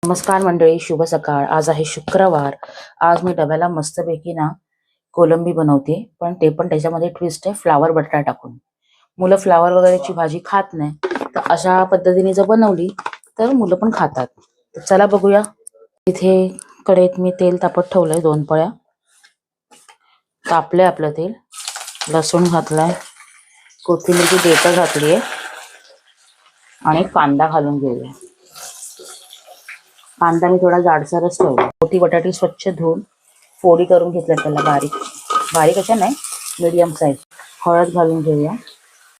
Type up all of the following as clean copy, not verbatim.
नमस्कार मंडळी, शुभ सकाळ. आज आहे शुक्रवार. आज मी डब्याला मस्तपैकी ना कोलंबी बनवते, पण ते पण त्याच्यामध्ये ट्विस्ट आहे फ्लावर बटाटा टाकून. मुलं फ्लावर वगैरेची भाजी खात नाही, तर अशा पद्धतीने जर बनवली तर मुलं पण खातात. तर चला बघूया. इथे कढईत मी तेल तापत ठेवलंय, 2 पळ्या तापलंय आपलं तेल. लसूण घातलाय, कोथिंबीरची देठं घातली आहे आणि कांदा घालून घेऊया. कांदा मी थोडा जाडसरच ठेवला. मोठी बटाटी स्वच्छ धुवून फोडी करून घेतल्या, त्याला बारीक बारीक अशा नाही, मीडियम साईज. हळद घालून घेऊया.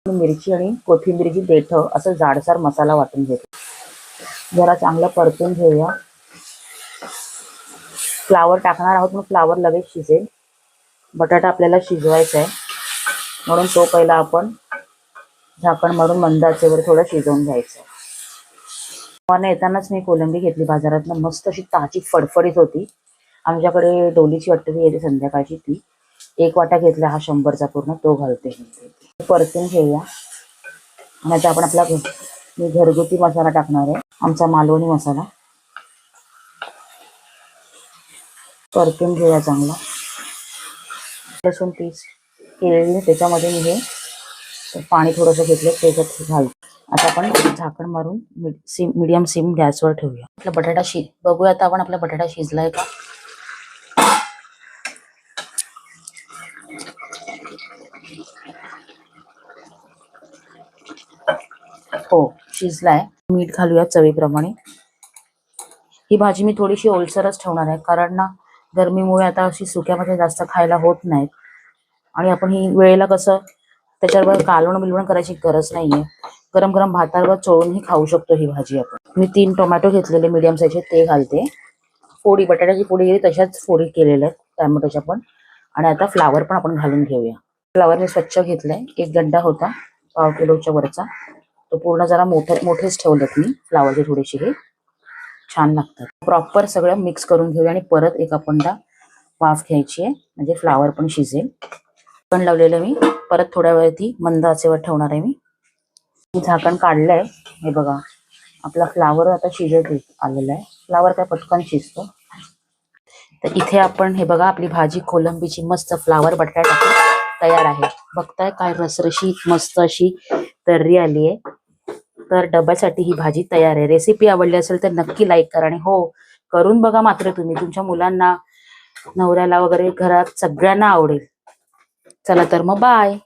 मिरची आणि कोथिंबीरची देठं असं जाडसर मसाला वाटून घेतो. जरा चांगलं परतून घेऊया. फ्लावर टाकणार आहोत, मग फ्लावर लगेच शिजेल. बटाटा आपल्याला शिजवायचा आहे, म्हणून तो पहिला आपण झाकण मारून मंद आचेवर थोडं शिजवून घ्यायचं. येतानाच मी कोलंबी घेतली बाजारातनं, मस्त अशी ताजी फडफडीत होती. आमच्याकडे डोलीची वाटणी येते संध्याकाळची, ती 1 वाटा घेतला. हा 100चा पूर्ण तो घालते. परतून घेऊया. आणि आता आपण आपला मी घरगुती मसाला टाकणार आहे, आमचा मालवणी मसाला. परतून घेऊया चांगला. लसूण पीस केलेली त्याच्यामध्ये मी हे पाणी थोडंसं घेतलं, त्याच्यात घालतो. आता आपण झाकण मारून मीडियम सिम गॅसवर ठेवूया. आपला बटाटा बघूया आता आपण आपला बटाटा शिजलाय का. हो, शिजलाय. मीठ घालूया चवीप्रमाणे. ही भाजी मी थोडीशी ओलसरच ठेवणार आहे, कारण ना गरमीमुळे आता अशी सुक्यामध्ये जास्त खायला होत नाहीत. आणि आपण ही वेळेला कसं त्याच्यावर कालवण बिलवण करायची गरज नाहीये. गरम गरम भातावर चोळूनही खाऊ शकतो ही भाजी आपण. मी 3 टोमॅटो घेतलेले मीडियम साईजचे, ते घालते. फोडी बटाट्याची फोडी गेली तशाच फोडी केलेल्या आहेत टोमॅटोच्या पण. आणि आता फ्लावर पण आपण घालून घेऊया. फ्लावर मी स्वच्छ घेतलाय. 1 गड्डा होता 1/2 किलोच्या वरचा, तो पूर्ण जरा मोठेच ठेवलेत मी. फ्लावरचे थोडेसे हे छान लागतात. प्रॉपर सगळं मिक्स करून घेऊया आणि परत 1 आपण वाफ घ्यायची आहे, म्हणजे फ्लावर पण शिजेल. पण लावलेलं मी परत थोड्या वेळाती मंद आचेवर ठेवणार आहे. मी झाकण काढलंय. हे बघा, आपला फ्लावर आता शिजत आलेला आहे. फ्लावर काय पटकन शिजतो. तर इथे आपण हे बघा, आपली भाजी कोलंबीची मस्त फ्लावर बटाटा तयार आहे. बघताय काय रसरशीत मस्त अशी तर्री आली आहे. तर डब्यासाठी ही भाजी तयार आहे. रेसिपी आवडली असेल तर नक्की लाईक करा. आणि हो, करून बघा मात्र तुम्ही. तुमच्या मुलांना, नवऱ्याला वगैरे घरात सगळ्यांना आवडेल. चला तर मग बाय.